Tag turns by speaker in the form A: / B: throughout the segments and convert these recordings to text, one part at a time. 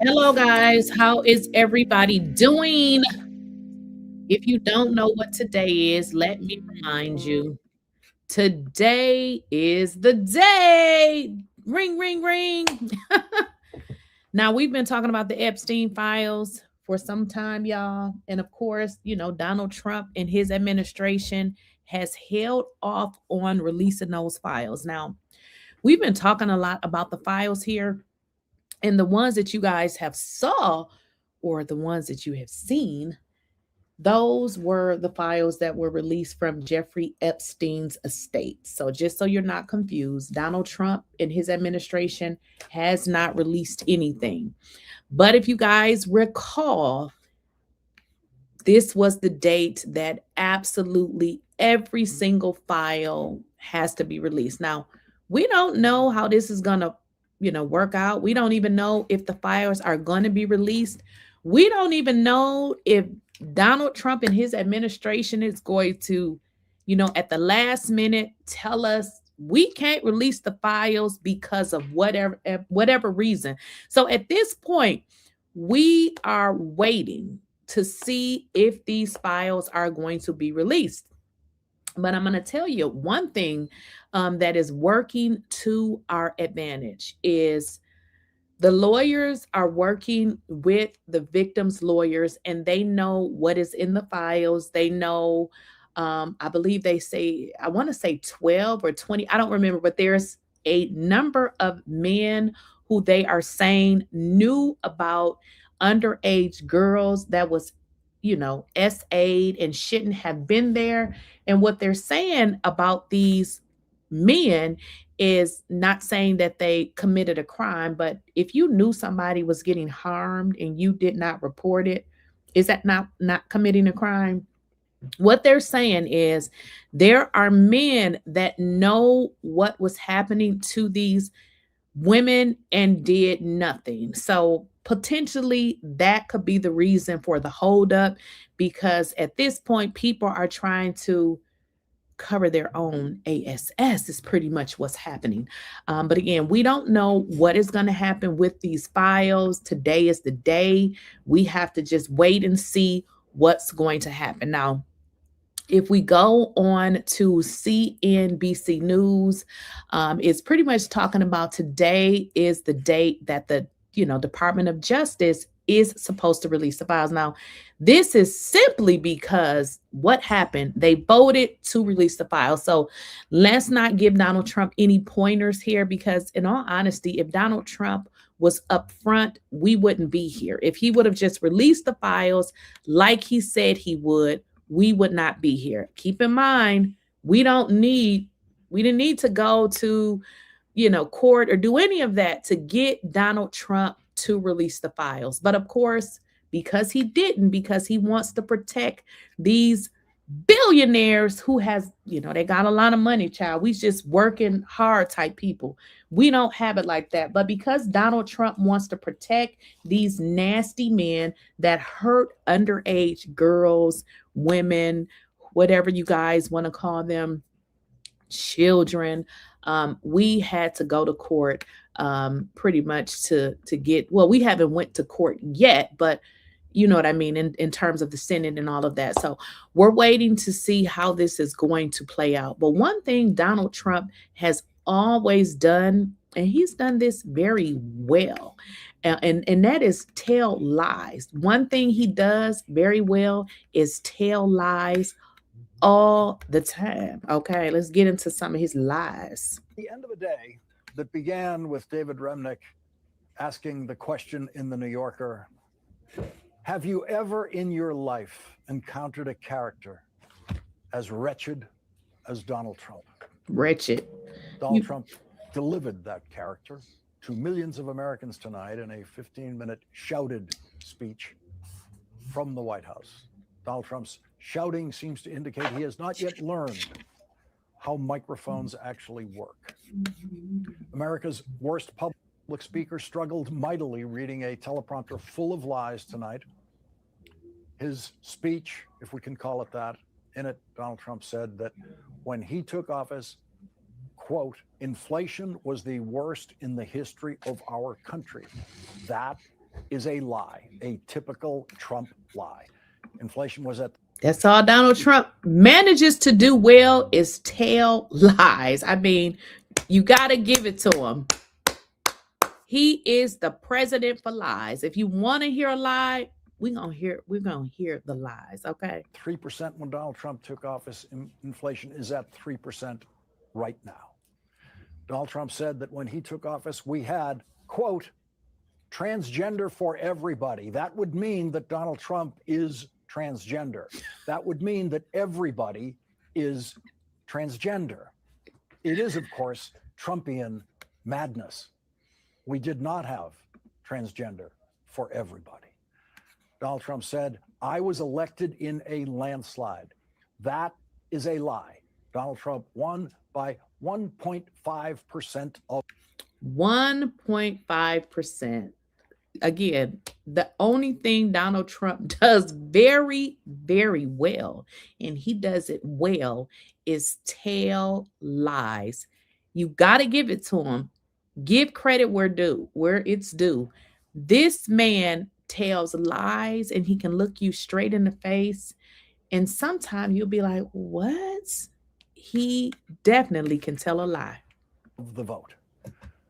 A: Hello, guys. How is everybody doing? If you don't know what today is, let me remind you. Today is the day. Ring, ring, ring. Now, we've been talking about the Epstein files for some time, y'all. And of course, Donald Trump and his administration has held off on releasing those files. Now, we've been talking a lot about the files here, and the ones that you guys have saw or the ones that you have seen, those were the files that were released from Jeffrey Epstein's estate. So just so you're not confused, Donald Trump and his administration has not released anything. But if you guys recall, this was the date that absolutely every single file has to be released. Now, we don't know how this is going to, work out. We don't even know if the files are going to be released. We don't even know if Donald Trump and his administration is going to, at the last minute tell us we can't release the files because of whatever reason. So at this point, we are waiting to see if these files are going to be released. But I'm going to tell you one thing that is working to our advantage is the lawyers are working with the victims' lawyers, and they know what is in the files. They know, I believe they say, I want to say 12 or 20, I don't remember, but there's a number of men who they are saying knew about underage girls that was, SA'd and shouldn't have been there. And what they're saying about these men is not saying that they committed a crime, but if you knew somebody was getting harmed and you did not report it, is that not committing a crime? What they're saying is there are men that know what was happening to these women and did nothing. So potentially that could be the reason for the holdup, because at this point people are trying to cover their own ASS is pretty much what's happening. But again, we don't know what is going to happen with these files. Today is the day. We have to just wait and see what's going to happen. Now, if we go on to CNBC News, it's pretty much talking about today is the date that the Department of Justice is supposed to release the files. Now, this is simply because what happened, they voted to release the files. So let's not give Donald Trump any pointers here, because in all honesty, if Donald Trump was up front, we wouldn't be here. If he would have just released the files like he said he would, we would not be here. Keep in mind, we didn't need to go to, court or do any of that to get Donald Trump to release the files. But of course, because he didn't, because he wants to protect these billionaires who has, they got a lot of money, child. We just working hard type people. We don't have it like that. But because Donald Trump wants to protect these nasty men that hurt underage girls, women, whatever you guys want to call them, children, we had to go to court pretty much to get, well, we haven't went to court yet, but you know what I mean, in terms of the Senate and all of that. So we're waiting to see how this is going to play out. But one thing Donald Trump has always done, and he's done this very well, and that is tell lies. One thing he does very well is tell lies all the time. Okay, let's get into some of his lies.
B: The end of a day that began with David Remnick asking the question in the New Yorker, have you ever in your life encountered a character as wretched as Donald Trump?
A: Wretched.
B: Donald Trump delivered that character to millions of Americans tonight in a 15-minute shouted speech from the White House. Donald Trump's shouting seems to indicate he has not yet learned how microphones actually work. America's worst public speaker struggled mightily reading a teleprompter full of lies tonight. His speech, if we can call it that, in it, Donald Trump said that when he took office, quote, inflation was the worst in the history of our country. That is a lie, a typical Trump lie. Inflation was at
A: That's all Donald Trump manages to do well is tell lies. I mean, you got to give it to him. He is the president for lies. If you want to hear a lie, we're gonna hear the lies. Okay.
B: 3% when Donald Trump took office. Inflation is at 3% right now. Donald Trump said that when he took office, we had, quote, transgender for everybody. That would mean that Donald Trump is transgender. That would mean that everybody is transgender. It is, of course, Trumpian madness. We did not have transgender for everybody. Donald Trump said, I was elected in a landslide. That is a lie. Donald Trump won by 1.5% of
A: 1.5%. Again, the only thing Donald Trump does very, very well, and he does it well, is tell lies. You got to give it to him. Give credit where it's due. This man tells lies, and he can look you straight in the face. And sometimes you'll be like, what? He definitely can tell a lie.
B: The vote.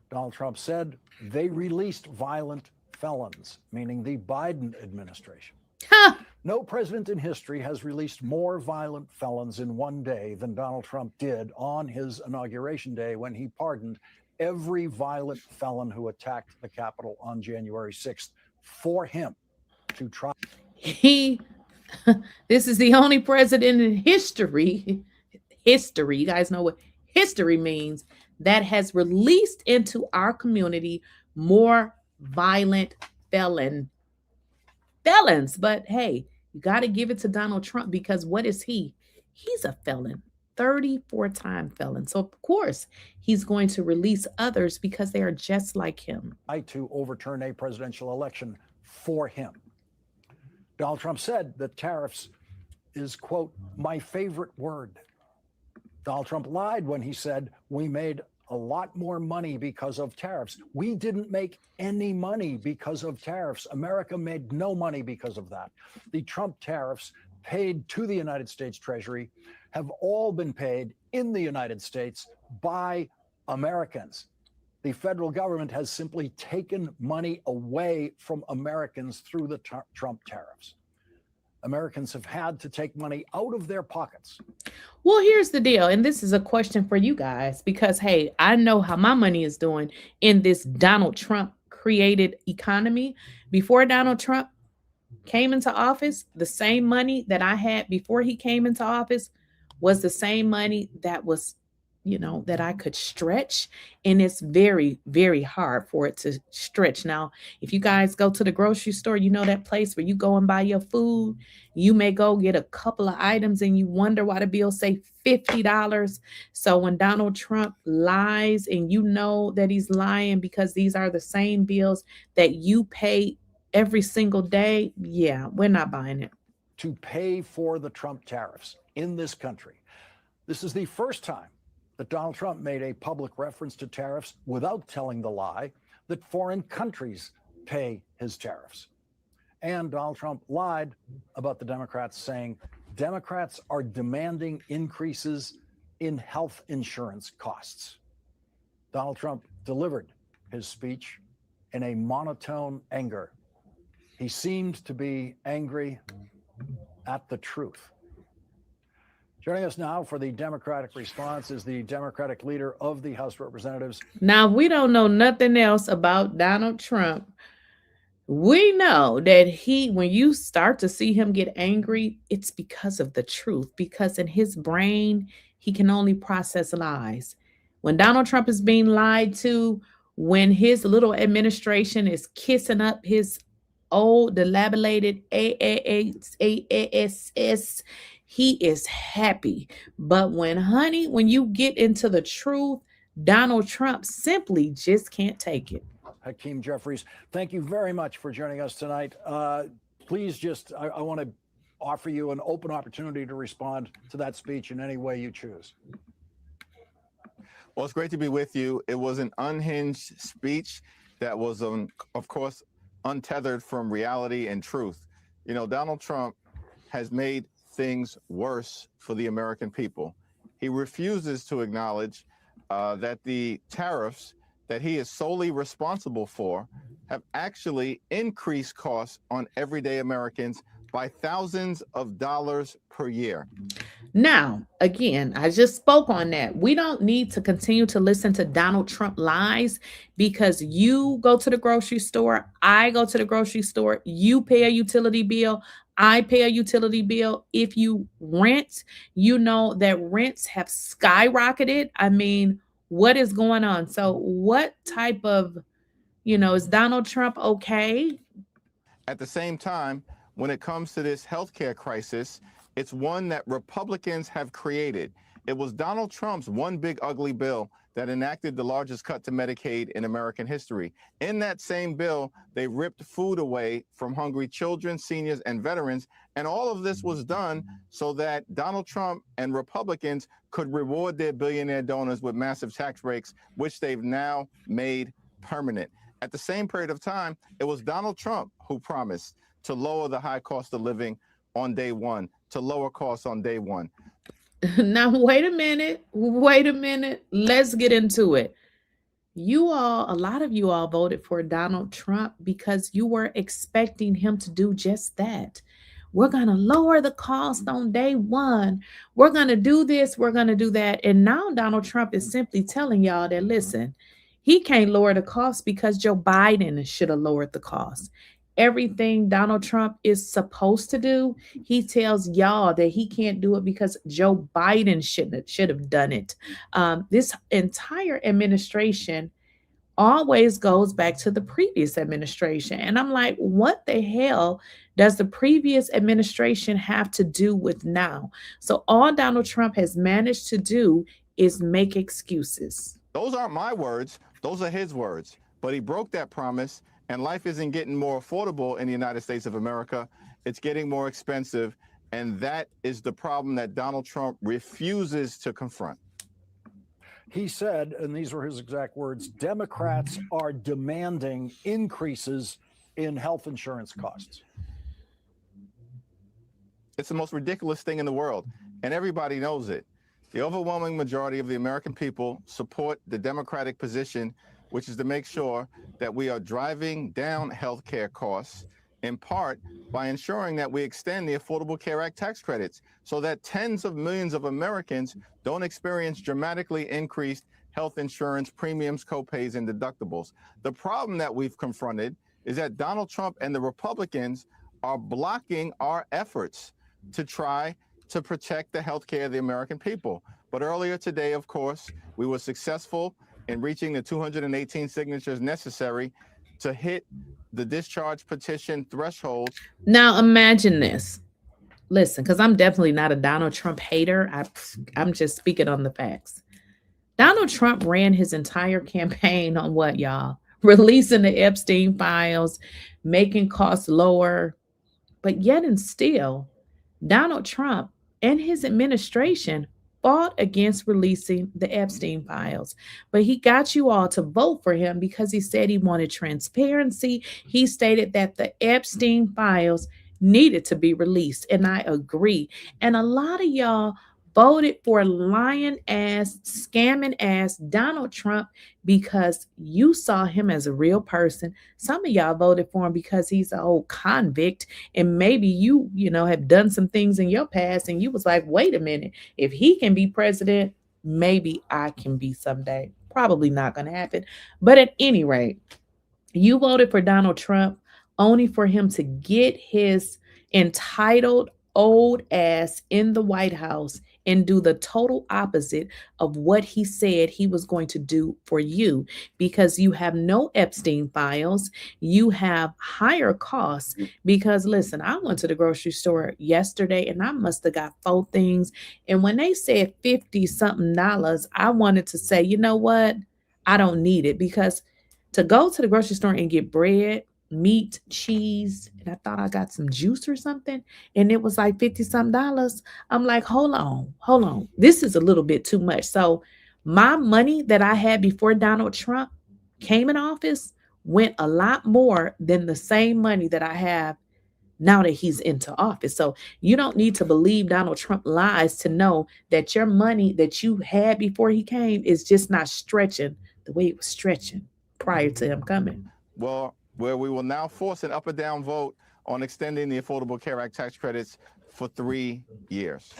B: Donald Trump said they released violent felons, meaning the Biden administration.
A: Huh.
B: No president in history has released more violent felons in one day than Donald Trump did on his inauguration day when he pardoned every violent felon who attacked the Capitol on January 6th for him to try.
A: This is the only president in history, you guys know what history means, that has released into our community more violent felons. But hey, you got to give it to Donald Trump, because what is he? He's a felon, 34-time felon. So of course he's going to release others because they are just like him.
B: To overturn a presidential election for him. Donald Trump said that tariffs is, quote, my favorite word. Donald Trump lied when he said we made a lot more money because of tariffs. We didn't make any money because of tariffs. America made no money because of that. The Trump tariffs paid to the United States Treasury have all been paid in the United States by Americans. The federal government has simply taken money away from Americans through the Trump tariffs. Americans have had to take money out of their pockets.
A: Well, here's the deal. And this is a question for you guys, because, hey, I know how my money is doing in this Donald Trump created economy. Before Donald Trump came into office, the same money that I had before he came into office was the same money that was, that I could stretch. And it's very, very hard for it to stretch. Now, if you guys go to the grocery store, that place where you go and buy your food, you may go get a couple of items and you wonder why the bill say $50. So when Donald Trump lies, and that he's lying because these are the same bills that you pay every single day, yeah, we're not buying it.
B: To pay for the Trump tariffs in this country. This is the first time that Donald Trump made a public reference to tariffs without telling the lie that foreign countries pay his tariffs. And Donald Trump lied about the Democrats, saying Democrats are demanding increases in health insurance costs. Donald Trump delivered his speech in a monotone anger. He seemed to be angry at the truth. Joining us now for the Democratic response is the Democratic leader of the House of Representatives.
A: Now, we don't know nothing else about Donald Trump. We know that when you start to see him get angry, it's because of the truth, because in his brain, he can only process lies. When Donald Trump is being lied to, when his little administration is kissing up his old dilapidated AASS, he is happy. But when you get into the truth, Donald Trump simply just can't take it.
B: Hakeem Jeffries, thank you very much for joining us tonight. Please I want to offer you an open opportunity to respond to that speech in any way you choose.
C: Well, it's great to be with you. It was an unhinged speech that was, of course, untethered from reality and truth. You know, Donald Trump has made things worse for the American people. He refuses to acknowledge that the tariffs that he is solely responsible for have actually increased costs on everyday Americans by thousands of dollars per year.
A: Now, again, I just spoke on that. We don't need to continue to listen to Donald Trump lies because you go to the grocery store, I go to the grocery store, you pay a utility bill, I pay a utility bill. If you rent, you know that rents have skyrocketed. I mean, what is going on? So, what type of, is Donald Trump okay?
C: At the same time, when it comes to this healthcare crisis, it's one that Republicans have created. It was Donald Trump's one big ugly bill that enacted the largest cut to Medicaid in American history. In that same bill, they ripped food away from hungry children, seniors, and veterans. And all of this was done so that Donald Trump and Republicans could reward their billionaire donors with massive tax breaks, which they've now made permanent. At the same period of time, it was Donald Trump who promised to lower the high cost of living on day one, to lower costs on day one.
A: Now, wait a minute. Wait a minute. Let's get into it. A lot of you all voted for Donald Trump because you were expecting him to do just that. We're going to lower the cost on day one. We're going to do this. We're going to do that. And now Donald Trump is simply telling y'all that, listen, he can't lower the cost because Joe Biden should have lowered the cost. Everything Donald Trump is supposed to do, he tells y'all that he can't do it because Joe Biden should have done it. This entire administration always goes back to the previous administration. And I'm like, what the hell does the previous administration have to do with now? So all Donald Trump has managed to do is make excuses.
C: Those aren't my words. Those are his words. But he broke that promise. And life isn't getting more affordable in the United States of America. It's getting more expensive. And that is the problem that Donald Trump refuses to confront.
B: He said, and these were his exact words, Democrats are demanding increases in health insurance costs.
C: It's the most ridiculous thing in the world, and everybody knows it. The overwhelming majority of the American people support the Democratic position, which is to make sure that we are driving down healthcare costs, in part by ensuring that we extend the Affordable Care Act tax credits so that tens of millions of Americans don't experience dramatically increased health insurance premiums, copays, and deductibles. The problem that we've confronted is that Donald Trump and the Republicans are blocking our efforts to try to protect the health care of the American people. But earlier today, of course, we were successful in reaching the 218 signatures necessary to hit the discharge petition threshold.
A: Now imagine this. Listen, because I'm definitely not a Donald Trump hater. I'm just speaking on the facts. Donald Trump ran his entire campaign on what, y'all? Releasing the Epstein files, making costs lower. But yet and still, Donald Trump and his administration fought against releasing the Epstein files. But he got you all to vote for him because he said he wanted transparency. He stated that the Epstein files needed to be released. And I agree. And a lot of y'all voted for lying ass, scamming ass Donald Trump because you saw him as a real person. Some of y'all voted for him because he's an old convict, and maybe you have done some things in your past, and you was like, wait a minute, if he can be president, maybe I can be someday. Probably not going to happen. But at any rate, you voted for Donald Trump only for him to get his entitled old ass in the White House and do the total opposite of what he said he was going to do for you, because you have no Epstein files. You have higher costs because, listen, I went to the grocery store yesterday and I must have got 4 things. And when they said 50 something dollars, I wanted to say, you know what? I don't need it, because to go to the grocery store and get bread, meat, cheese, and I thought I got some juice or something, and it was like 50 something dollars. I'm like, hold on. This is a little bit too much. So my money that I had before Donald Trump came in office was went a lot more than the same money that I have now that he's into office. So you don't need to believe Donald Trump lies to know that your money that you had before he came is just not stretching the way it was stretching prior to him coming.
C: Well, where we will now force an up or down vote on extending the Affordable Care Act tax credits for 3 years.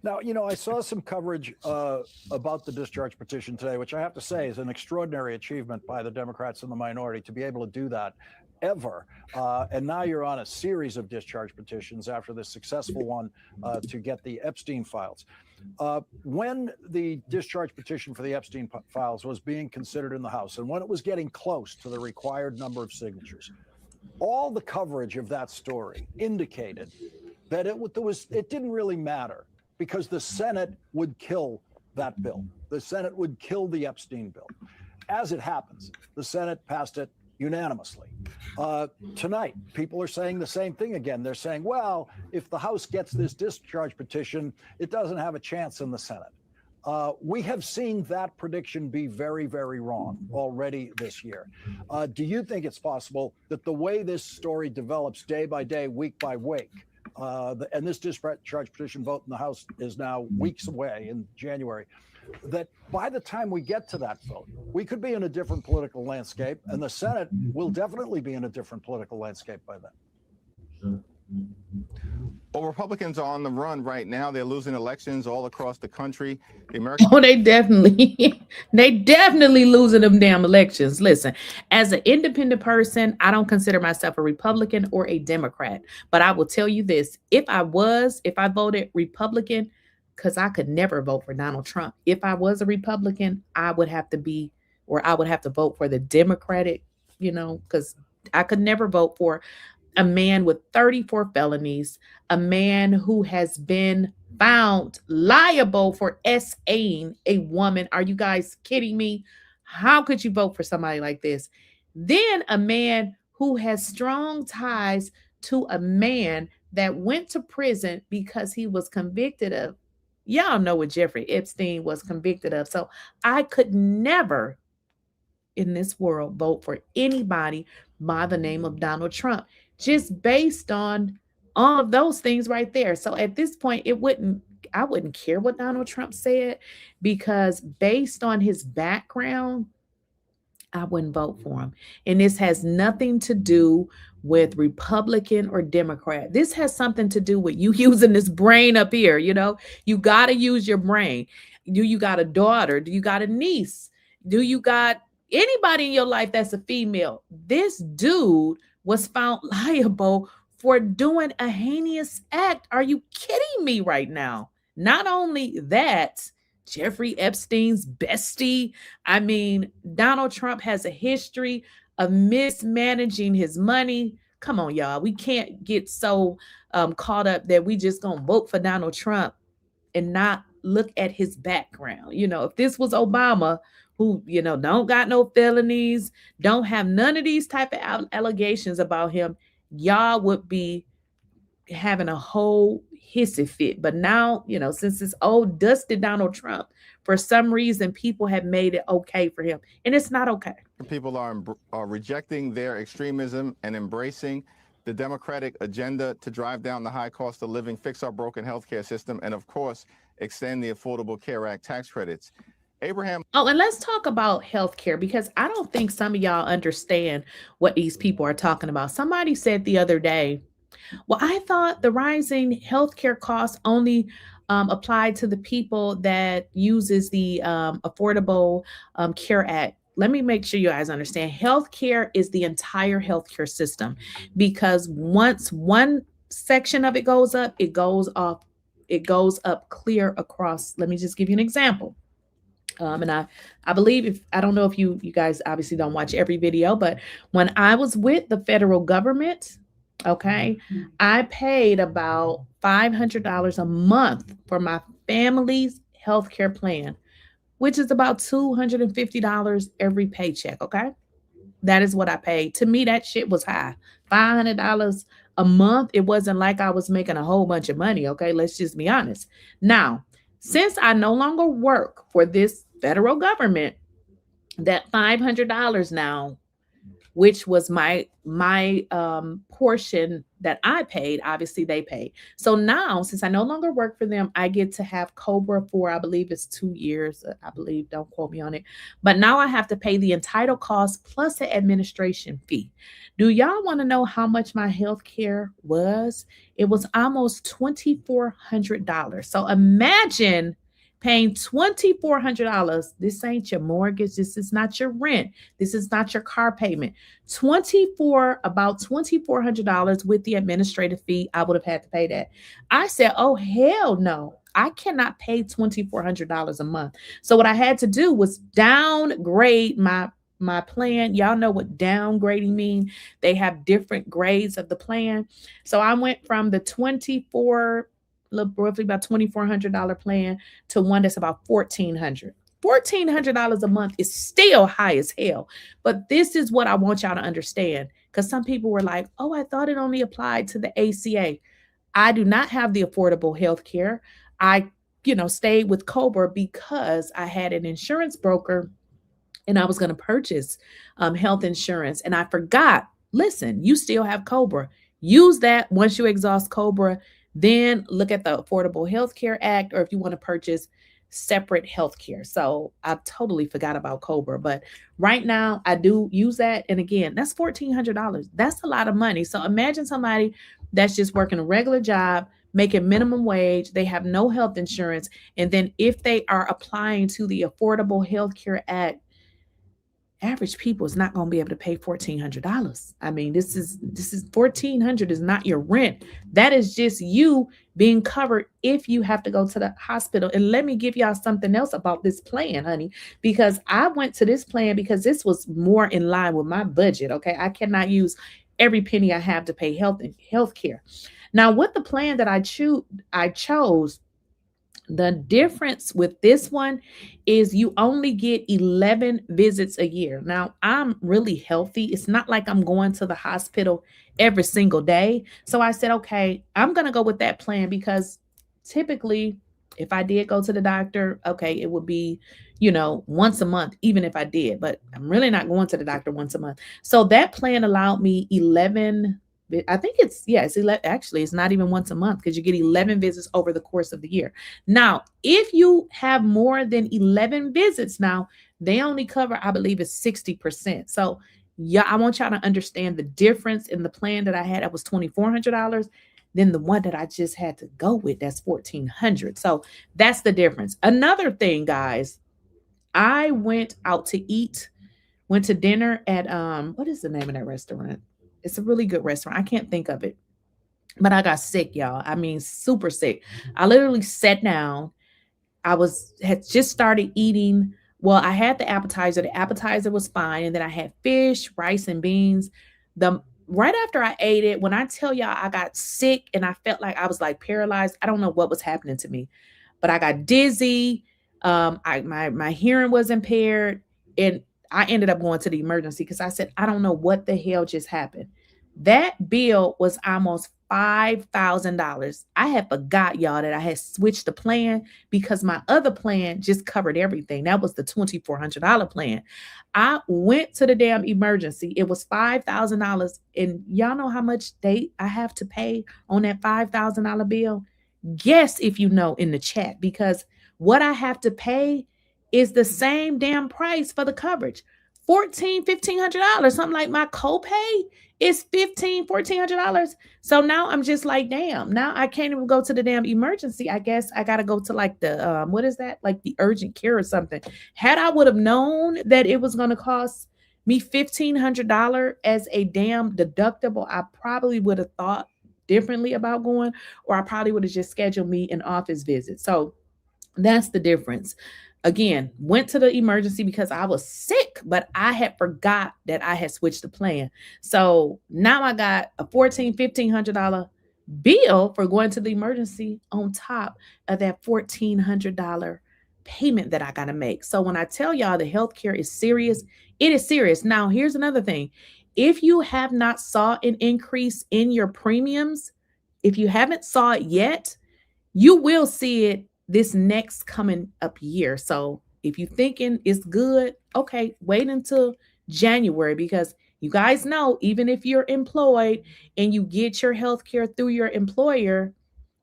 B: Now, you know, I saw some coverage about the discharge petition today, which I have to say is an extraordinary achievement by the Democrats and the minority to be able to do that ever. And now you're on a series of discharge petitions after the successful one to get the Epstein files. When the discharge petition for the Epstein files was being considered in the House and when it was getting close to the required number of signatures, all the coverage of that story indicated that it didn't really matter because the Senate would kill that bill. The Senate would kill the Epstein bill. As it happens, the Senate passed it unanimously. Tonight, people are saying the same thing again. They're saying, well, if the House gets this discharge petition, it doesn't have a chance in the Senate. We have seen that prediction be very, very wrong already this year. Do you think it's possible that the way this story develops day by day, week by week, and this discharge petition vote in the House is now weeks away in January, that by the time we get to that vote, we could be in a different political landscape, and the Senate will definitely be in a different political landscape by then?
C: Well, Republicans are on the run right now. They're losing elections all across the country.
A: They definitely losing them damn elections. Listen, as an independent person, I don't consider myself a Republican or a Democrat, but I will tell you this. If I voted Republican, because I could never vote for Donald Trump. If I was a Republican, I would have to vote for the Democratic, because I could never vote for a man with 34 felonies, a man who has been found liable for SAing a woman. Are you guys kidding me? How could you vote for somebody like this? Then a man who has strong ties to a man that went to prison because he was convicted of, y'all know what Jeffrey Epstein was convicted of. So I could never in this world vote for anybody by the name of Donald Trump, just based on all of those things right there. So at this point, I wouldn't care what Donald Trump said, because based on his background, I wouldn't vote for him. And this has nothing to do with Republican or Democrat. This has something to do with you using this brain up here. You got to use your brain. Do you got a daughter? Do you got a niece? Do you got anybody in your life that's a female? This dude was found liable for doing a heinous act. Are you kidding me right now? Not only that, Jeffrey Epstein's bestie. I mean, Donald Trump has a history of mismanaging his money. Come on, y'all. We can't get so caught up that we just gonna vote for Donald Trump and not look at his background. If this was Obama, who, don't got no felonies, don't have none of these type of allegations about him, y'all would be having a whole hissy fit. But now, since it's old dusted Donald Trump, for some reason, people have made it okay for him. And it's not okay.
C: People are rejecting their extremism and embracing the Democratic agenda to drive down the high cost of living, fix our broken healthcare system, and of course, extend the Affordable Care Act tax credits. Abraham.
A: Oh, and let's talk about healthcare, because I don't think some of y'all understand what these people are talking about. Somebody said the other day, well, I thought the rising healthcare costs only applied to the people that uses the Affordable Care Act. Let me make sure you guys understand. Healthcare is the entire healthcare system, because once one section of it goes up, it goes up clear across. Let me just give you an example. And I believe, I don't know if you guys obviously don't watch every video, but when I was with the federal government, okay, I paid about $500 a month for my family's healthcare plan, which is about $250 every paycheck. Okay. That is what I paid. To me, that shit was high. $500 a month. It wasn't like I was making a whole bunch of money. Okay. Let's just be honest. Now, since I no longer work for this federal government, that $500 now which was my portion that I paid. Obviously, they paid. So now, since I no longer work for them, I get to have COBRA for, I believe it's 2 years. I believe, don't quote me on it. But now I have to pay the entitled cost plus an administration fee. Do y'all want to know how much my health care was? It was almost $2,400. So imagine paying $2,400. This ain't your mortgage. This is not your rent. This is not your car payment. About $2,400 with the administrative fee. I would have had to pay that. I said, oh, hell no. I cannot pay $2,400 a month. So what I had to do was downgrade my plan. Y'all know what downgrading mean. They have different grades of the plan. So I went from the roughly about $2,400 plan to one that's about $1,400. $1,400 a month is still high as hell. But this is what I want y'all to understand, because some people were like, oh, I thought it only applied to the ACA. I do not have the affordable health care. I, stayed with COBRA because I had an insurance broker and I was going to purchase health insurance. And I forgot, listen, you still have COBRA. Use that once you exhaust COBRA. Then look at the Affordable Health Care Act, or if you want to purchase separate health care. So I totally forgot about COBRA, but right now I do use that. And again, that's $1,400. That's a lot of money. So imagine somebody that's just working a regular job, making minimum wage. They have no health insurance. And then if they are applying to the Affordable Health Care Act, average people is not going to be able to pay $1,400. I mean, this is $1,400 is not your rent. That is just you being covered if you have to go to the hospital. And let me give y'all something else about this plan, honey, because I went to this plan because this was more in line with my budget. Okay. I cannot use every penny I have to pay health care. Now, with the plan that I chose, the difference with this one is you only get 11 visits a year. Now, I'm really healthy. It's not like I'm going to the hospital every single day. So I said, okay, I'm going to go with that plan because typically if I did go to the doctor, okay, it would be, once a month, even if I did, but I'm really not going to the doctor once a month. So that plan allowed me 11 I think it's 11. Actually, it's not even once a month because you get 11 visits over the course of the year. Now, if you have more than 11 visits now, they only cover, I believe it's 60%. So yeah, I want y'all to understand the difference in the plan that I had. That was $2,400. Then the one that I just had to go with, that's $1,400. So that's the difference. Another thing, guys, I went out to eat, went to dinner at, what is the name of that restaurant? It's a really good restaurant. I can't think of it, but I got sick, y'all. I mean, super sick. I literally sat down. Had just started eating. Well, I had the appetizer. The appetizer was fine. And then I had fish, rice, and beans. Right after I ate it, when I tell y'all I got sick and I felt like I was like paralyzed, I don't know what was happening to me, but I got dizzy. My hearing was impaired, and I ended up going to the emergency because I said, I don't know what the hell just happened. That bill was almost $5,000. I had forgot, y'all, that I had switched the plan because my other plan just covered everything. That was the $2,400 plan. I went to the damn emergency. It was $5,000. And y'all know how much I have to pay on that $5,000 bill? Guess if you know in the chat, because what I have to pay is the same damn price for the coverage. $1,500, something like my copay is $1,400. So now I'm just like, damn, now I can't even go to the damn emergency. I guess I got to go to like the, what is that? Like the urgent care or something. Had I would have known that it was going to cost me $1,500 as a damn deductible, I probably would have thought differently about going, or I probably would have just scheduled me an office visit. So that's the difference. Again, went to the emergency because I was sick, but I had forgot that I had switched the plan. So now I got a $1,500 bill for going to the emergency on top of that $1,400 payment that I got to make. So when I tell y'all the healthcare is serious, it is serious. Now, here's another thing. If you have not saw an increase in your premiums, if you haven't saw it yet, you will see it this next coming up year. So if you're thinking it's good, okay, wait until January, because You guys know, even if you're employed and you get your health care through your employer,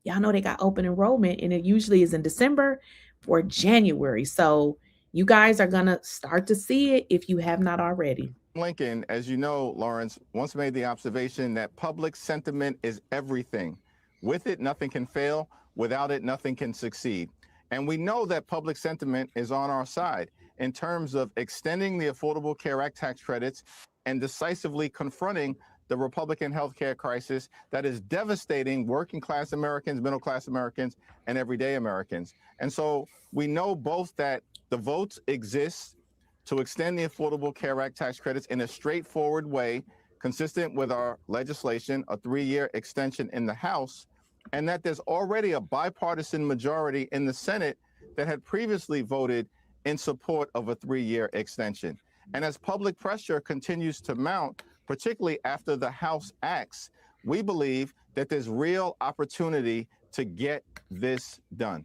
A: y'all know they got open enrollment, and it usually is in December or January. So you guys are going to start to see it if you have not already.
C: Lincoln, as you know, Lawrence, once made the observation that public sentiment is everything. With it, nothing can fail. Without it, nothing can succeed. And we know that public sentiment is on our side in terms of extending the Affordable Care Act tax credits and decisively confronting the Republican healthcare crisis that is devastating working class Americans, middle class Americans, and everyday Americans. And so we know both that the votes exist to extend the Affordable Care Act tax credits in a straightforward way, consistent with our legislation, a 3-year extension in the House, and that there's already a bipartisan majority in the Senate that had previously voted in support of a 3-year extension. And as public pressure continues to mount, particularly after the House acts, we believe that there's real opportunity to get this done.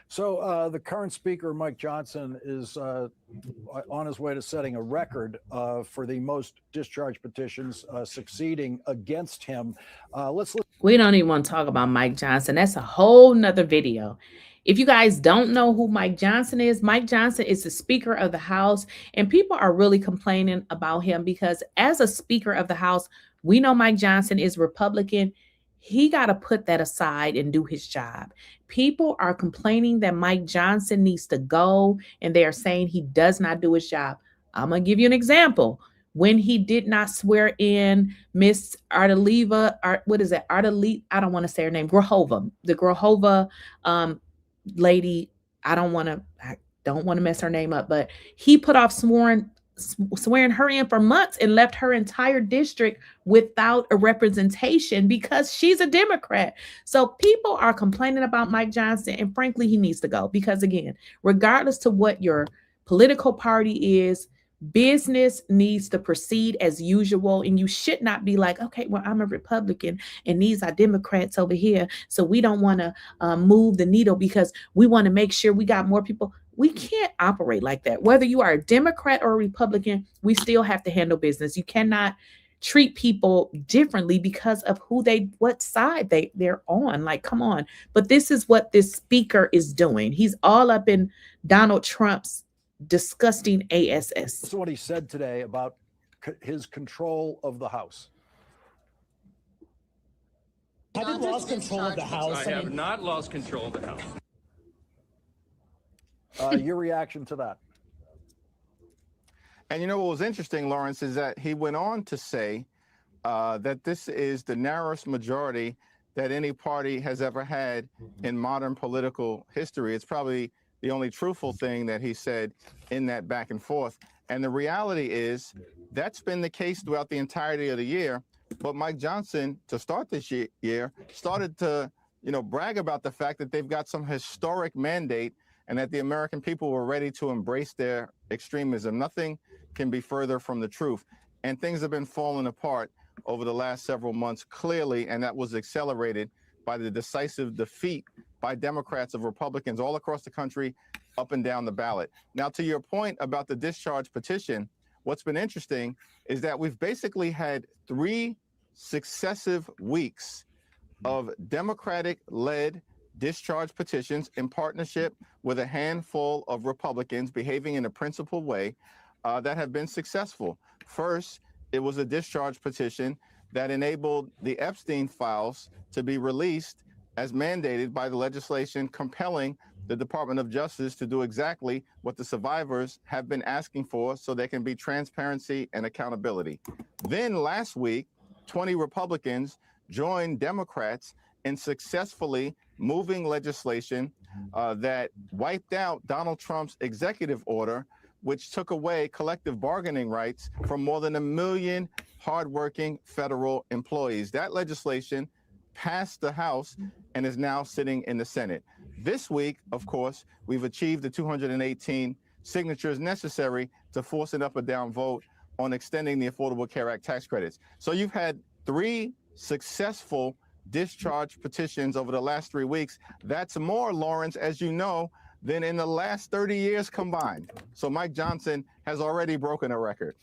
B: So the current speaker, Mike Johnson, is on his way to setting a record for the most discharge petitions succeeding against him.
A: We don't even want to talk about Mike Johnson. That's a whole nother video. If you guys don't know who Mike Johnson is the Speaker of the House, and people are really complaining about him because as a Speaker of the House, we know Mike Johnson is Republican. He got to put that aside and do his job. People are complaining that Mike Johnson needs to go, and they are saying he does not do his job. I'm going to give you an example. When he did not swear in Miss Ardaliva, I don't want to say her name, Grahova, the Grahova lady. I don't want to mess her name up, but he put off swearing her in for months and left her entire district without a representation because she's a Democrat. So people are complaining about Mike Johnson, and frankly, he needs to go because, again, regardless to what your political party is, business needs to proceed as usual, and you should not be like, okay, well, I'm a Republican and these are Democrats over here, so we don't want to move the needle because we want to make sure we got more people. We can't operate like that. Whether you are a Democrat or a Republican, we still have to handle business. You cannot treat people differently because of what side they're on. Like, come on. But this is what this speaker is doing. He's all up in Donald Trump's disgusting ass.
B: This is what he said today about his control of the House.
D: Have you lost control of the House?
E: I have not lost control of the House.
B: Your reaction to that?
C: And you know what was interesting, Lawrence, is that he went on to say that this is the narrowest majority that any party has ever had in modern political history. It's probably the only truthful thing that he said in that back and forth. And the reality is that's been the case throughout the entirety of the year. But Mike Johnson, to start this year, started to, brag about the fact that they've got some historic mandate and that the American people were ready to embrace their extremism. Nothing can be further from the truth. And things have been falling apart over the last several months, clearly, and that was accelerated by the decisive defeat by Democrats of Republicans all across the country, up and down the ballot. Now, to your point about the discharge petition, what's been interesting is that we've basically had 3 successive weeks of Democratic-led discharge petitions in partnership with a handful of Republicans behaving in a principled way that have been successful. First, it was a discharge petition that enabled the Epstein files to be released as mandated by the legislation compelling the Department of Justice to do exactly what the survivors have been asking for so there can be transparency and accountability. Then last week, 20 Republicans joined Democrats in successfully moving legislation that wiped out Donald Trump's executive order, which took away collective bargaining rights from more than 1 million hardworking federal employees. That legislation passed the House and is now sitting in the Senate. This week, of course, we've achieved the 218 signatures necessary to force an up or down vote on extending the Affordable Care Act tax credits. So you've had 3 successful discharge petitions over the last 3 weeks. That's more, Lawrence, as you know, than in the last 30 years combined. So Mike Johnson has already broken a record.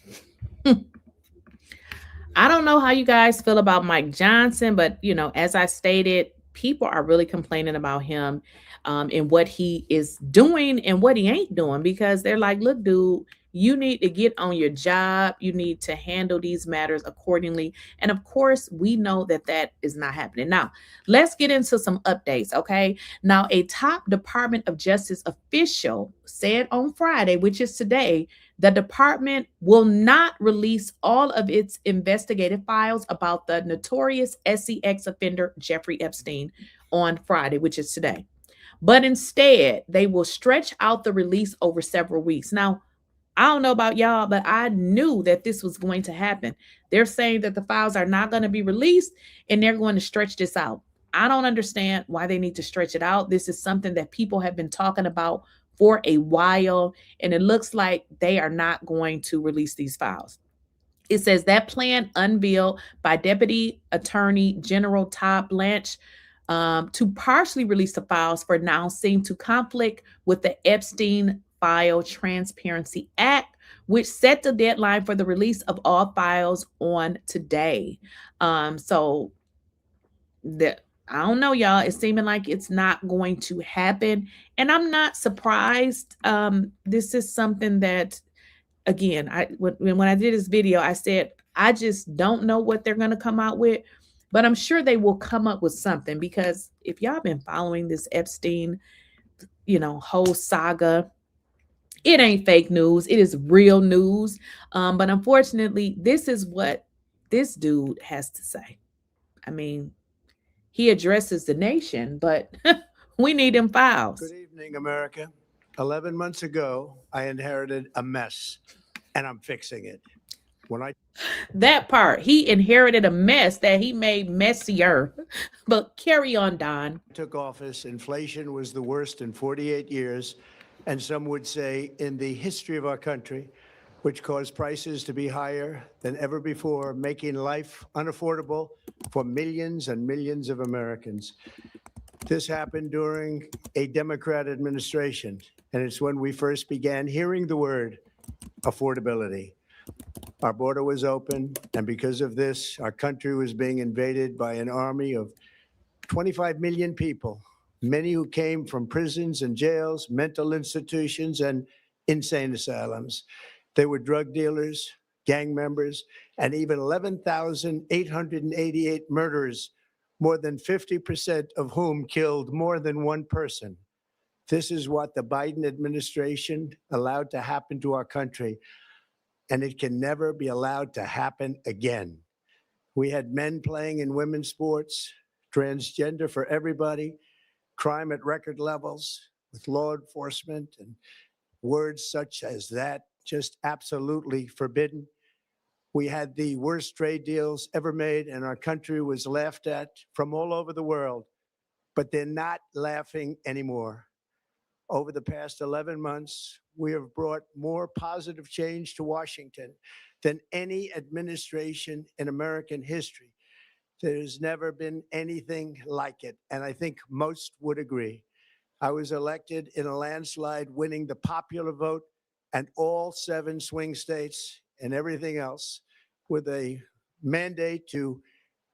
A: I don't know how you guys feel about Mike Johnson, but as I stated, people are really complaining about him and what he is doing and what he ain't doing because they're like, look, dude, you need to get on your job. You need to handle these matters accordingly. And of course, we know that that is not happening. Now, let's get into some updates, okay? Now, a top Department of Justice official said on Friday, which is today, the department will not release all of its investigative files about the notorious SEX offender Jeffrey Epstein on Friday, which is today. But instead, they will stretch out the release over several weeks. Now, I don't know about y'all, but I knew that this was going to happen. They're saying that the files are not going to be released and they're going to stretch this out. I don't understand why they need to stretch it out. This is something that people have been talking about for a while, and it looks like they are not going to release these files. It says that plan unveiled by Deputy Attorney General Todd Blanche to partially release the files for now seem to conflict with the Epstein Files Transparency Act, which set the deadline for the release of all files on today. So I don't know, y'all. It's seeming like it's not going to happen. And I'm not surprised. This is something that, again, when I did this video, I said, I just don't know what they're going to come out with. But I'm sure they will come up with something because if y'all been following this Epstein, whole saga, it ain't fake news. It is real news. But unfortunately, this is what this dude has to say. I mean, he addresses the nation, but we need them files.
F: Good evening, America. 11 months ago, I inherited a mess, and I'm fixing it.
A: That part, he inherited a mess that he made messier. But carry on, Don.
F: Took office, inflation was the worst in 48 years, and some would say in the history of our country, which caused prices to be higher than ever before, making life unaffordable for millions and millions of Americans. This happened during a Democrat administration, and it's when we first began hearing the word affordability. Our border was open, and because of this, our country was being invaded by an army of 25 million people, many who came from prisons and jails, mental institutions, and insane asylums. They were drug dealers, gang members, and even 11,888 murderers, more than 50% of whom killed more than one person. This is what the Biden administration allowed to happen to our country, and it can never be allowed to happen again. We had men playing in women's sports, transgender for everybody, crime at record levels with law enforcement, and words such as that just absolutely forbidden. We had the worst trade deals ever made, and our country was laughed at from all over the world, but they're not laughing anymore. Over the past 11 months, we have brought more positive change to Washington than any administration in American history. There's never been anything like it, and I think most would agree. I was elected in a landslide, winning the popular vote and all 7 swing states and everything else, with a mandate to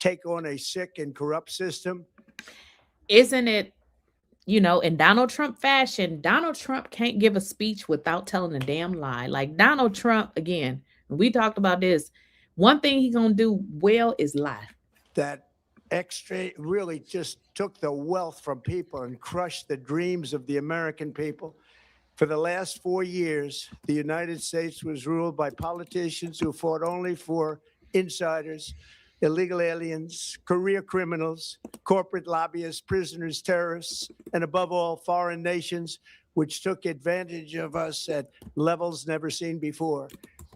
F: take on a sick and corrupt system.
A: Isn't it, in Donald Trump fashion, Donald Trump can't give a speech without telling a damn lie. Like Donald Trump, again, we talked about this. One thing he's going to do well is lie.
F: That extra really just took the wealth from people and crushed the dreams of the American people. For the last 4 years, the United States was ruled by politicians who fought only for insiders, illegal aliens, career criminals, corporate lobbyists, prisoners, terrorists, and above all, foreign nations, which took advantage of us at levels never seen before.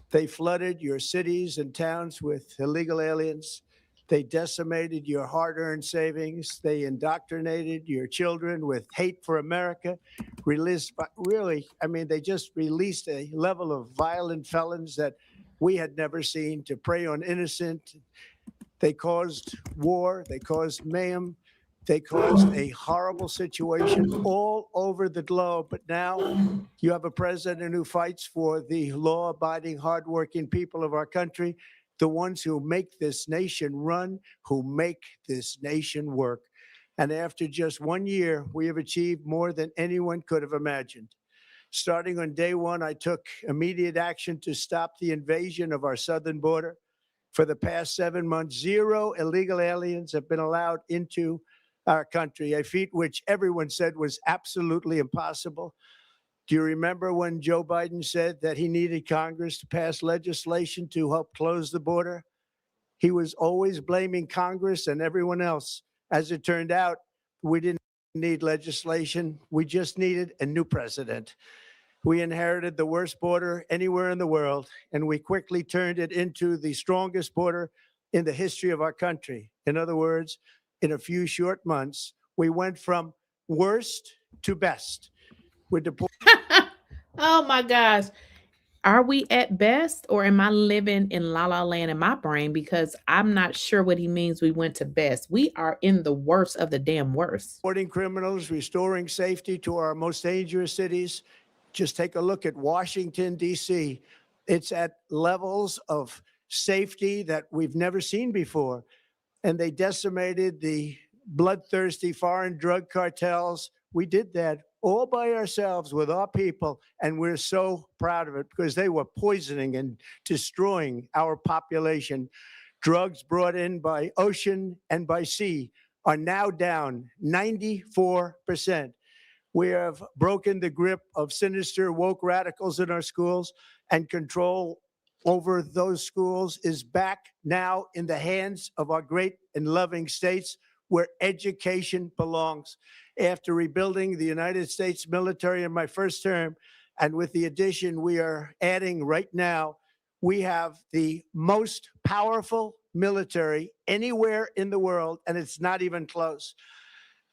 F: They flooded your cities and towns with illegal aliens. They decimated your hard-earned savings. They indoctrinated your children with hate for America. They just released a level of violent felons that we had never seen to prey on innocent. They caused war. They caused mayhem. They caused a horrible situation all over the globe. But now you have a president who fights for the law-abiding, hardworking people of our country. the ones who make this nation run, who make this nation work. And after just 1 year, we have achieved more than anyone could have imagined. Starting on day one, I took immediate action to stop the invasion of our southern border. For the past 7 months, 0 illegal aliens have been allowed into our country, a feat which everyone said was absolutely impossible. Do you remember when Joe Biden said that he needed Congress to pass legislation to help close the border? He was always blaming Congress and everyone else. As it turned out, we didn't need legislation. We just needed a new president. We inherited the worst border anywhere in the world, and we quickly turned it into the strongest border in the history of our country. In other words, in a few short months, we went from worst to best. We're
A: Oh my gosh. Are we at best, or am I living in la la land in my brain? Because I'm not sure what he means we went to best. We are in the worst of the damn worst.
F: Reporting criminals, restoring safety to our most dangerous cities. Just take a look at Washington, D.C. It's at levels of safety that we've never seen before. And they decimated the bloodthirsty foreign drug cartels. We did that all by ourselves with our people. And we're so proud of it because they were poisoning and destroying our population. Drugs brought in by ocean and by sea are now down 94%. We have broken the grip of sinister woke radicals in our schools, and control over those schools is back now in the hands of our great and loving states where education belongs. After rebuilding the United States military in my first term, and with the addition we are adding right now, we have the most powerful military anywhere in the world, and it's not even close.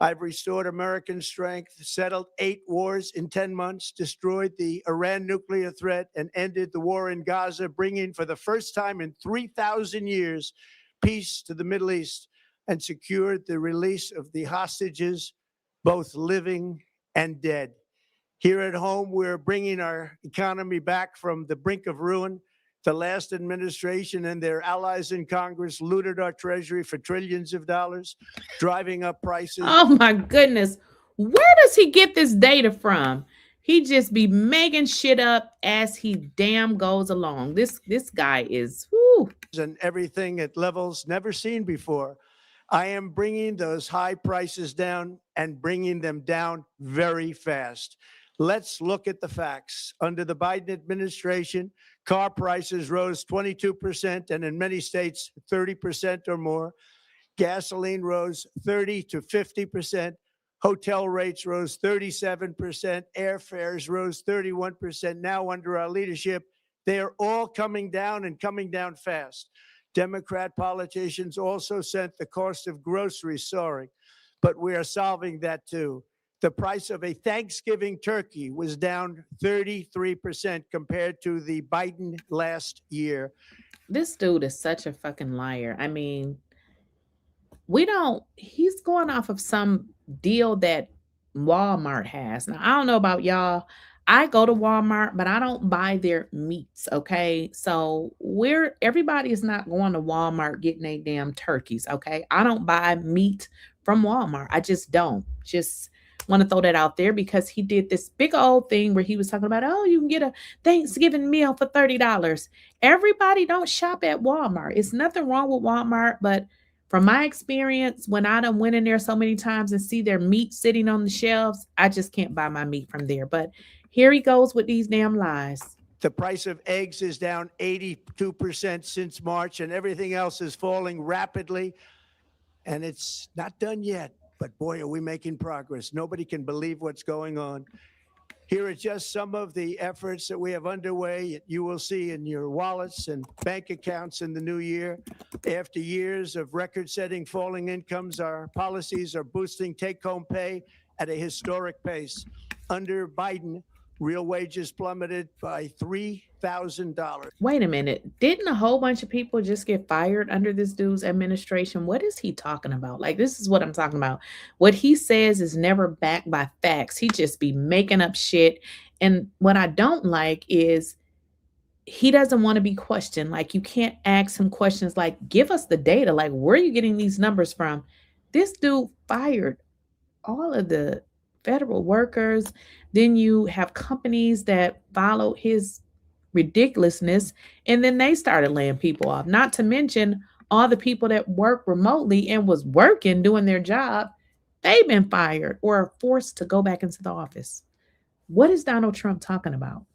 F: I've restored American strength, settled 8 wars in 10 months, destroyed the Iran nuclear threat, and ended the war in Gaza, bringing for the first time in 3,000 years peace to the Middle East, and secured the release of the hostages, both living and dead. Here at home, we're bringing our economy back from the brink of ruin. The last administration and their allies in Congress looted our treasury for trillions of dollars, driving up prices.
A: Oh my goodness. Where does he get this data from? He just be making shit up as he damn goes along. This guy is whoo.
F: And everything at levels never seen before. I am bringing those high prices down and bringing them down very fast. Let's look at the facts. Under the Biden administration, car prices rose 22%, and in many states, 30% or more. Gasoline rose 30 to 50%. Hotel rates rose 37%. Airfares rose 31%. Now, under our leadership, they are all coming down and coming down fast. Democrat politicians also sent the cost of groceries soaring, but we are solving that too. The price of a Thanksgiving turkey was down 33% compared to the Biden last year.
A: This dude is such a fucking liar. I mean, he's going off of some deal that Walmart has. Now, I don't know about y'all. I go to Walmart, but I don't buy their meats, okay? So everybody is not going to Walmart getting their damn turkeys, okay? I don't buy meat from Walmart. I just don't. Just want to throw that out there because he did this big old thing where he was talking about, oh, you can get a Thanksgiving meal for $30. Everybody don't shop at Walmart. It's nothing wrong with Walmart, but from my experience, when I done went in there so many times and see their meat sitting on the shelves, I just can't buy my meat from there. But here he goes with these damn lies.
F: The price of eggs is down 82% since March, and everything else is falling rapidly. And it's not done yet, but boy, are we making progress. Nobody can believe what's going on. Here are just some of the efforts that we have underway. You will see in your wallets and bank accounts in the new year. After years of record-setting falling incomes, our policies are boosting take-home pay at a historic pace. Under Biden, real wages plummeted by $3,000.
A: Wait a minute. Didn't a whole bunch of people just get fired under this dude's administration? What is he talking about? Like, this is what I'm talking about. What he says is never backed by facts. He just be making up shit. And what I don't like is he doesn't want to be questioned. Like, you can't ask him questions like, give us the data. Like, where are you getting these numbers from? This dude fired all of the federal workers. Then you have companies that follow his ridiculousness, and then they started laying people off. Not to mention all the people that work remotely and was working, doing their job, they've been fired or forced to go back into the office. What is Donald Trump talking about?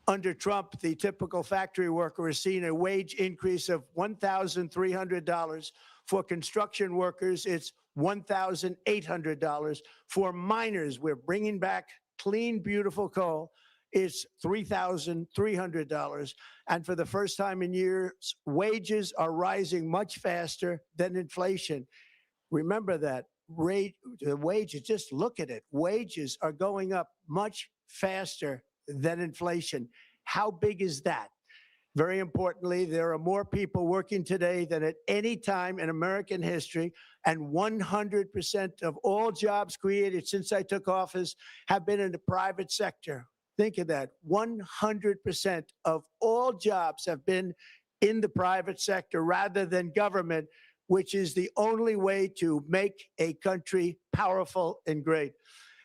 F: Under Trump, the typical factory worker has seen a wage increase of $1,300. For construction workers, it's $1,800. For miners, we're bringing back clean, beautiful coal. It's $3,300. And for the first time in years, wages are rising much faster than inflation. Remember that. The wages, just look at it. Wages are going up much faster than inflation. How big is that? Very importantly, there are more people working today than at any time in American history, and 100% of all jobs created since I took office have been in the private sector. Think of that. 100% of all jobs have been in the private sector rather than government, which is the only way to make a country powerful and great.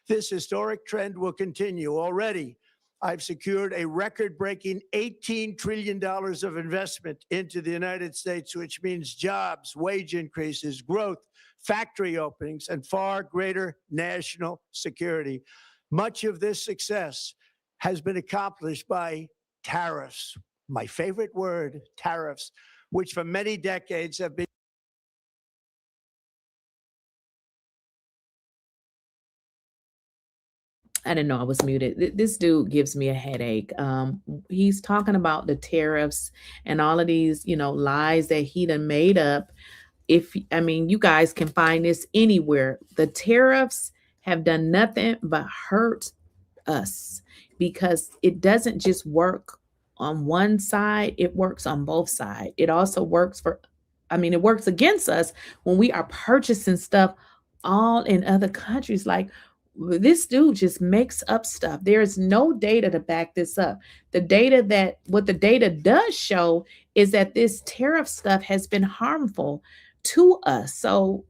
F: This historic trend will continue. Already, I've secured a record-breaking $18 trillion of investment into the United States, which means jobs, wage increases, growth, factory openings, and far greater national security. Much of this success has been accomplished by tariffs. My favorite word, tariffs, which for many decades have been.
A: I didn't know I was muted. This dude gives me a headache. He's talking about the tariffs and all of these, lies that he done made up. You guys can find this anywhere. The tariffs have done nothing but hurt us, because it doesn't just work on one side, it works on both sides. It also works it works against us when we are purchasing stuff all in other countries. Like, this dude just makes up stuff. There is no data to back this up. What the data does show is that this tariff stuff has been harmful to us. So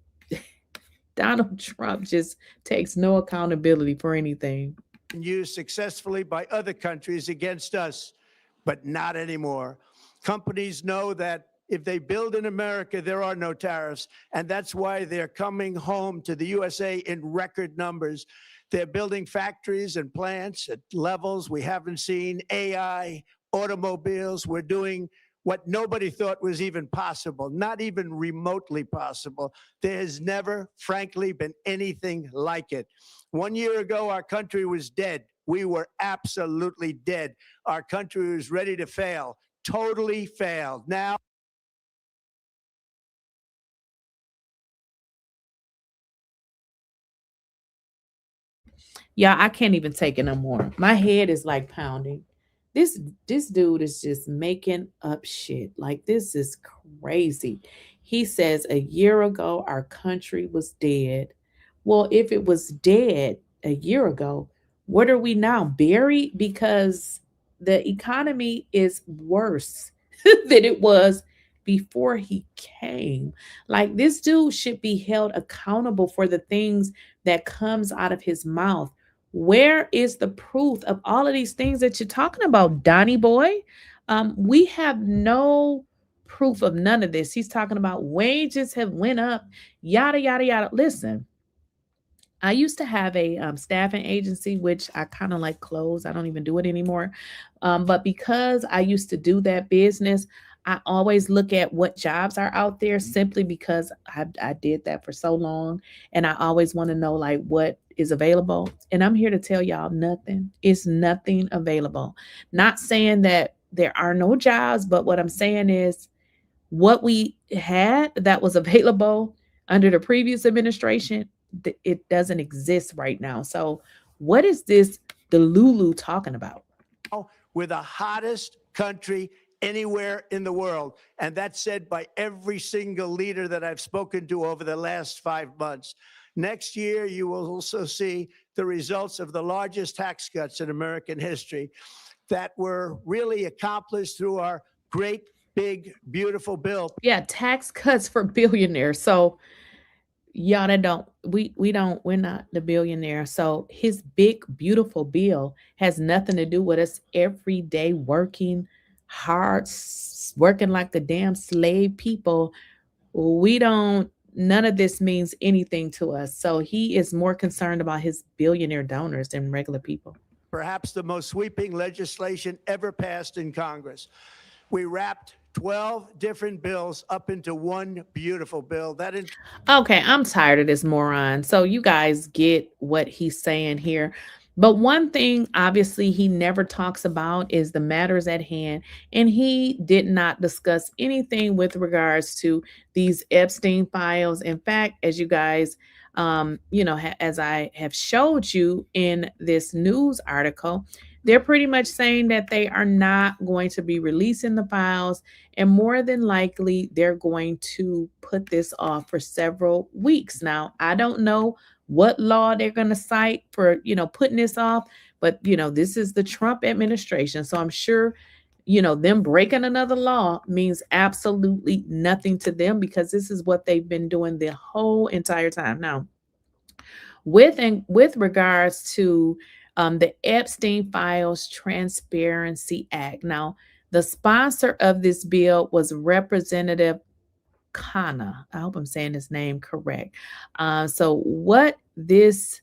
A: Donald Trump just takes no accountability for anything.
F: Used successfully by other countries against us, but not anymore. Companies know that if they build in America, there are no tariffs. And that's why they're coming home to the USA in record numbers. They're building factories and plants at levels we haven't seen. AI, automobiles. We're doing what nobody thought was even possible, not even remotely possible. There has never, frankly, been anything like it. 1 year ago, our country was dead. We were absolutely dead. Our country was ready to fail, totally failed. Now,
A: yeah, I can't even take it no more. My head is like pounding. This dude is just making up shit. Like, this is crazy. He says a year ago our country was dead. Well, if it was dead a year ago, what are we now? Buried? Because the economy is worse than it was before he came. Like, this dude should be held accountable for the things that comes out of his mouth. Where is the proof of all of these things that you're talking about, Donnie boy? We have no proof of none of this. He's talking about wages have went up, yada, yada, yada. Listen, I used to have a staffing agency, which I kind of like closed. I don't even do it anymore. But because I used to do that business, I always look at what jobs are out there, simply because I did that for so long. And I always want to know, like, what is available. And I'm here to tell y'all nothing. It's nothing available. Not saying that there are no jobs, but what I'm saying is what we had that was available under the previous administration, it doesn't exist right now. So what is this Delulu talking about?
F: we're the hottest country anywhere in the world. And that's said by every single leader that I've spoken to over the last 5 months. Next year, you will also see the results of the largest tax cuts in American history. that were really accomplished through our great, big, beautiful bill.
A: Yeah, tax cuts for billionaires. So y'all that don't, we're not the billionaire. So his big, beautiful bill has nothing to do with us every day working hard, working like the damn slave people. None of this means anything to us. So he is more concerned about his billionaire donors than regular people.
F: Perhaps the most sweeping legislation ever passed in Congress. We wrapped 12 different bills up into one beautiful bill.
A: Okay, I'm tired of this moron. So you guys get what he's saying here. But one thing, obviously, he never talks about is the matters at hand. And he did not discuss anything with regards to these Epstein files. In fact, as you guys, as I have showed you in this news article, they're pretty much saying that they are not going to be releasing the files. And more than likely, they're going to put this off for several weeks. Now, I don't know what law they're going to cite for, putting this off. But, this is the Trump administration. So I'm sure, them breaking another law means absolutely nothing to them because this is what they've been doing the whole entire time. Now, with regards to the Epstein Files Transparency Act. Now, the sponsor of this bill was Representative Khanna. I hope I'm saying his name correct. So what the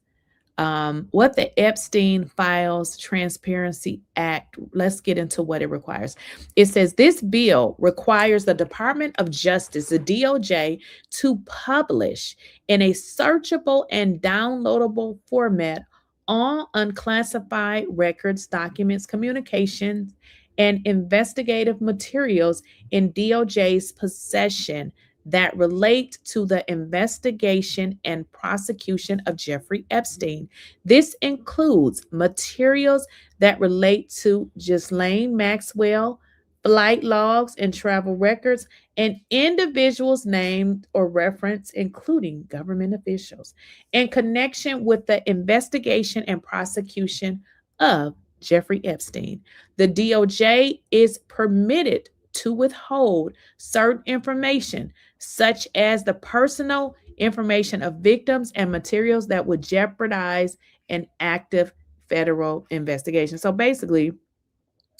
A: Epstein Files Transparency Act, let's get into what it requires. It says this bill requires the Department of Justice, the DOJ, to publish in a searchable and downloadable format all unclassified records, documents, communications, and investigative materials in DOJ's possession that relate to the investigation and prosecution of Jeffrey Epstein. This includes materials that relate to Ghislaine Maxwell, flight logs and travel records, and individuals named or referenced, including government officials, in connection with the investigation and prosecution of Jeffrey Epstein. The DOJ is permitted to withhold certain information, such as the personal information of victims and materials that would jeopardize an active federal investigation. So basically,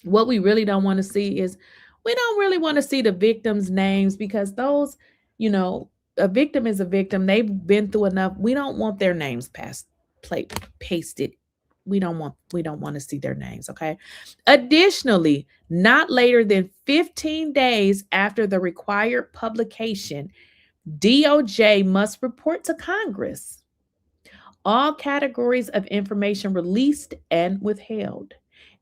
A: what we really don't want to see is we don't really want to see the victims' names because those, a victim is a victim. They've been through enough. We don't want their names pasted. We don't want to see their names, okay? Additionally, not later than 15 days after the required publication, DOJ must report to Congress all categories of information released and withheld,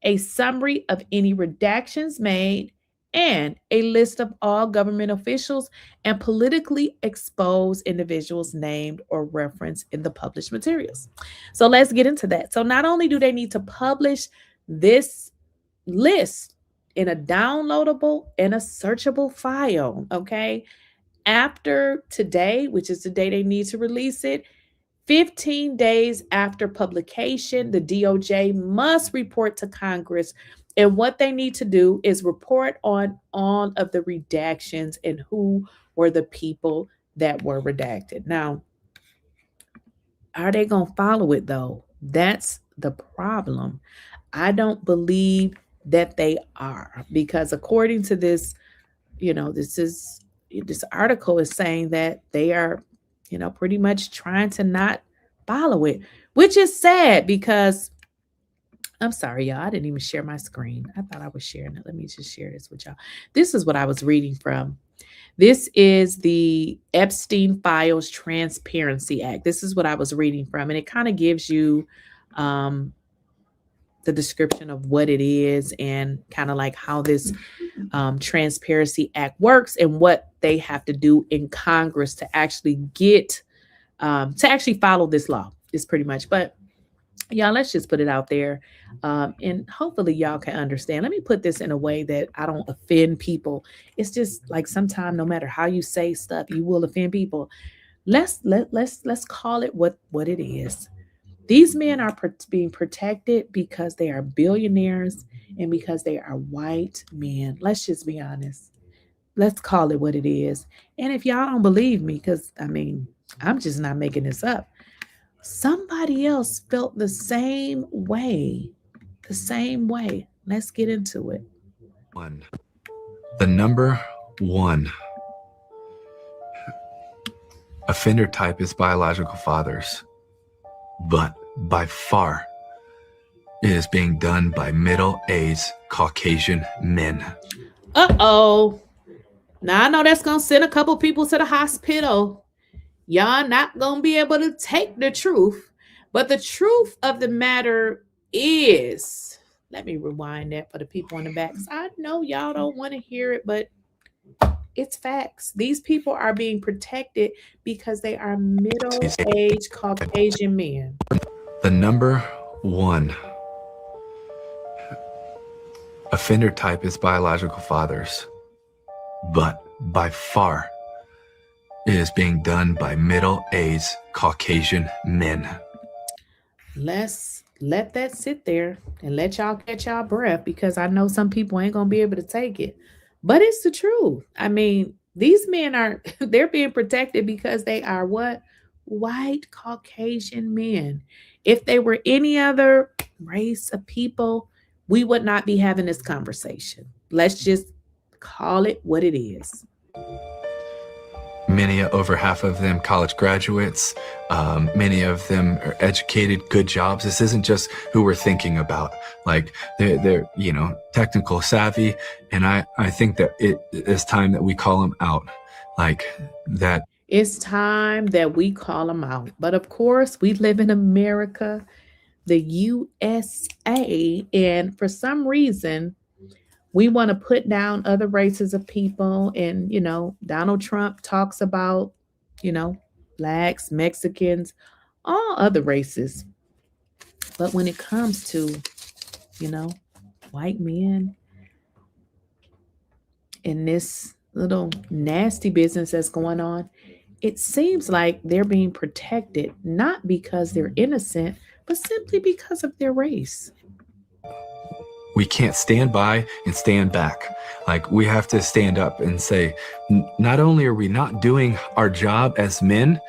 A: a summary of any redactions made, and a list of all government officials and politically exposed individuals named or referenced in the published materials. So let's get into that. So not only do they need to publish this list in a downloadable and a searchable file, okay? After today, which is the day they need to release it, 15 days after publication, the DOJ must report to Congress. And what they need to do is report on all of the redactions and who were the people that were redacted. Now, are they going to follow it though? That's the problem. I don't believe that they are, because according to this, this article is saying that they are, pretty much trying to not follow it, which is sad because I'm sorry, y'all. I didn't even share my screen. I thought I was sharing it. Let me just share this with y'all. This is what I was reading from. This is the Epstein Files Transparency Act. This is what I was reading from. And it kind of gives you the description of what it is and kind of like how this Transparency Act works and what they have to do in Congress to actually get, to actually follow this law is pretty much. But y'all, let's just put it out there. And hopefully y'all can understand. Let me put this in a way that I don't offend people. It's just like sometimes no matter how you say stuff, you will offend people. Let's call it what it is. These men are being protected because they are billionaires and because they are white men. Let's just be honest. Let's call it what it is. And if y'all don't believe me, because I mean, I'm just not making this up. Somebody else felt the same way. The same way. Let's get into it.
G: The number one offender type is biological fathers, but by far it is being done by middle-aged Caucasian men.
A: Uh-oh. Now I know that's going to send a couple people to the hospital. Y'all not going to be able to take the truth. But the truth of the matter is, let me rewind that for the people in the back. I know y'all don't want to hear it, but it's facts. These people are being protected because they are middle-aged Caucasian men.
G: The number one offender type is biological fathers, but by far it is being done by middle-aged Caucasian men.
A: Let's let that sit there and let y'all catch y'all breath, because I know some people ain't gonna be able to take it. But it's the truth. I mean, these men are, they're being protected because they are what? White Caucasian men. If they were any other race of people, we would not be having this conversation. Let's just call it what it is.
G: Many, over half of them, college graduates. Many of them are educated, good jobs. This isn't just who we're thinking about. Like they're technical savvy, and I think that it is time that we call them out. Like that.
A: It's time that we call them out. But of course, we live in America, the USA, and for some reason, we want to put down other races of people. And, Donald Trump talks about, blacks, Mexicans, all other races. But when it comes to, white men in this little nasty business that's going on, it seems like they're being protected, not because they're innocent, but simply because of their race.
G: We can't stand by and stand back. Like, we have to stand up and say, not only are we not doing our job as men,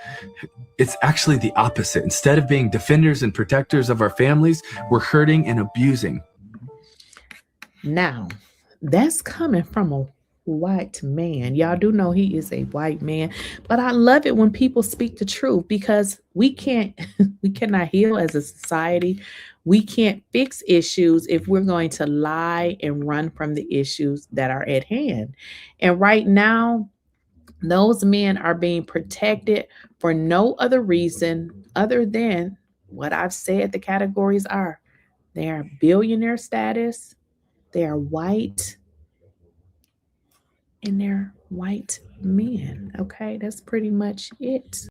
G: it's actually the opposite. Instead of being defenders and protectors of our families, we're hurting and abusing.
A: Now, that's coming from a white man. Y'all do know he is a white man, but I love it when people speak the truth, because we cannot heal as a society. We can't fix issues if we're going to lie and run from the issues that are at hand. And right now, those men are being protected for no other reason other than what I've said the categories are. They are billionaire status, they are white, and they're white men. Okay, that's pretty much it.